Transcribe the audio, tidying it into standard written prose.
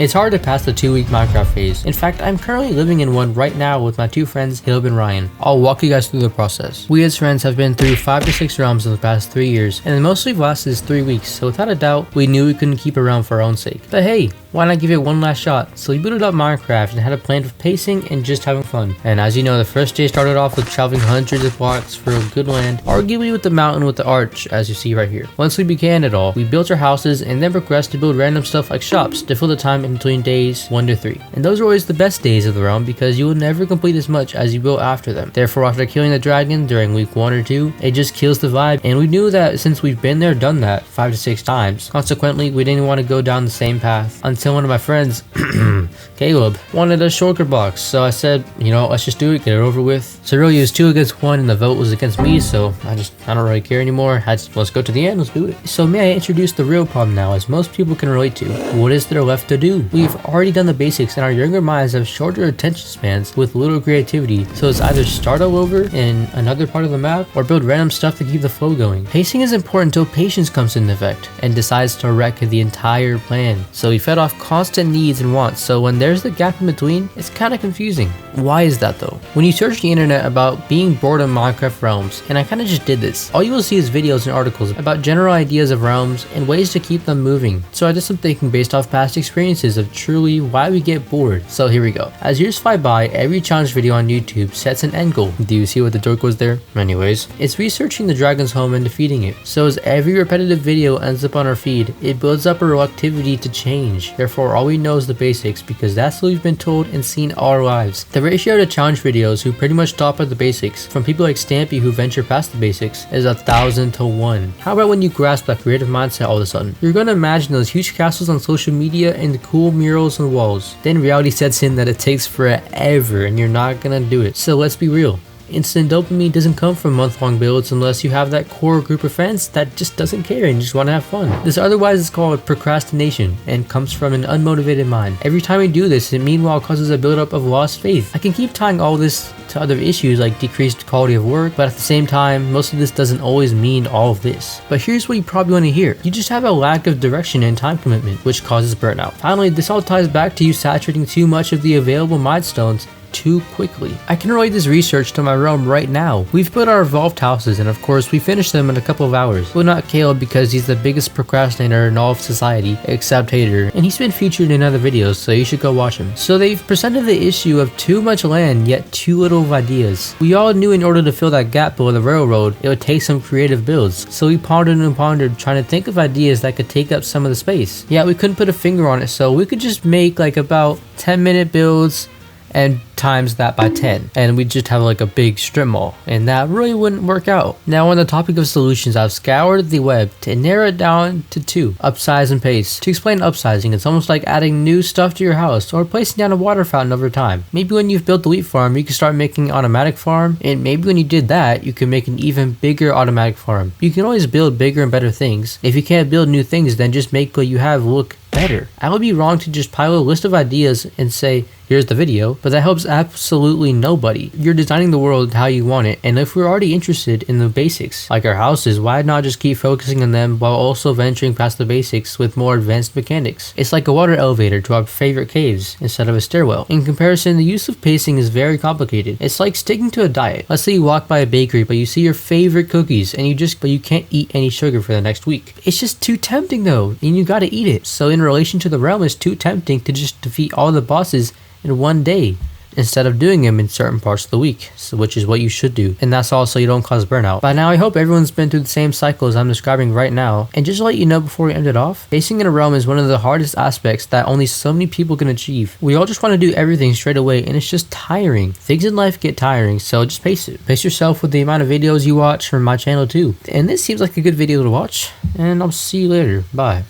It's hard to pass the 2-week Minecraft phase. In fact, I'm currently living in one right now with my two friends, Caleb and Ryan. I'll walk you guys through the process. We as friends have been through 5 to 6 realms in the past 3 years, and mostly lasted 3 weeks, so without a doubt, we knew we couldn't keep it around for our own sake. But hey, why not give it one last shot? So we booted up Minecraft and had a plan for pacing and just having fun. And as you know, the first day started off with traveling hundreds of blocks for a good land, arguably with the mountain with the arch, as you see right here. Once we began it all, we built our houses and then progressed to build random stuff like shops to fill the time in between days 1 to 3. And those are always the best days of the realm because you will never complete as much as you will after them. Therefore, after killing the dragon during week 1 or 2, it just kills the vibe, and we knew that since we've been there, done that 5 to 6 times, consequently we didn't want to go down the same path until one of my friends, Caleb, wanted a shulker box. So I said, you know, let's just do it, get it over with. So really it was 2 against 1 and the vote was against me, so I don't really care anymore. Let's go to the end, let's do it. So may I introduce the real problem now, as most people can relate to. What is there left to do? We've already done the basics and our younger minds have shorter attention spans with little creativity, so it's either start all over in another part of the map or build random stuff to keep the flow going. Pacing is important until patience comes into effect and decides to wreck the entire plan. So we fed off constant needs and wants, so when there's the gap in between, it's kind of confusing. Why is that though? When you search the internet about being bored of Minecraft realms, and I kind of just did this, all you will see is videos and articles about general ideas of realms and ways to keep them moving. So I did some thinking based off past experiences of truly why we get bored. So here we go. As years fly by, every challenge video on YouTube sets an end goal. Do you see what the joke was there? Anyways, it's researching the dragon's home and defeating it. So as every repetitive video ends up on our feed, it builds up a reactivity to change. Therefore, all we know is the basics because that's what we've been told and seen all our lives. The ratio to challenge videos who pretty much stop at the basics, from people like Stampy who venture past the basics, is 1,000 to 1. How about when you grasp that creative mindset all of a sudden? You're gonna imagine those huge castles on social media and the cool murals on walls. Then reality sets in that it takes forever and you're not gonna do it. So let's be real. Instant dopamine doesn't come from month-long builds unless you have that core group of friends that just doesn't care and just want to have fun. This otherwise is called procrastination and comes from an unmotivated mind. Every time we do this, it meanwhile causes a buildup of lost faith. I can keep tying all this to other issues like decreased quality of work, but at the same time, most of this doesn't always mean all of this. But here's what you probably want to hear. You just have a lack of direction and time commitment, which causes burnout. Finally, this all ties back to you saturating too much of the available milestones too quickly. I can relate this research to my realm right now. We've built our evolved houses and of course we finished them in a couple of hours. Well, not Caleb because he's the biggest procrastinator in all of society except Hater, and he's been featured in other videos, so you should go watch him. So they've presented the issue of too much land yet too little of ideas. We all knew in order to fill that gap below the railroad it would take some creative builds, so we pondered and pondered trying to think of ideas that could take up some of the space. Yeah, we couldn't put a finger on it, so we could just make like about 10-minute builds and times that by 10, and we just have like a big strip mall, and that really wouldn't work out. Now on the topic of solutions, I've scoured the web to narrow it down to 2: upsize and pace. To explain upsizing, it's almost like adding new stuff to your house or placing down a water fountain over time. Maybe when you've built the wheat farm, you can start making an automatic farm, and maybe when you did that, you can make an even bigger automatic farm. You can always build bigger and better things. If you can't build new things, then just make what you have look better. I would be wrong to just pile a list of ideas and say, here's the video, but that helps absolutely nobody. You're designing the world how you want it, and if we're already interested in the basics, like our houses, why not just keep focusing on them while also venturing past the basics with more advanced mechanics? It's like a water elevator to our favorite caves instead of a stairwell. In comparison, the use of pacing is very complicated. It's like sticking to a diet. Let's say you walk by a bakery, but you see your favorite cookies, and you can't eat any sugar for the next week. It's just too tempting though, and you gotta eat it. So in relation to the realm, it's too tempting to just defeat all the bosses in one day instead of doing them in certain parts of the week, so which is what you should do, and that's all so you don't cause burnout. By now I hope everyone's been through the same cycle as I'm describing right now, and just to let you know before we end it off, pacing in a realm is one of the hardest aspects that only so many people can achieve. We all just want to do everything straight away and it's just tiring. Things in life get tiring, so just pace it. Pace yourself with the amount of videos you watch from my channel too. And this seems like a good video to watch, and I'll see you later. Bye.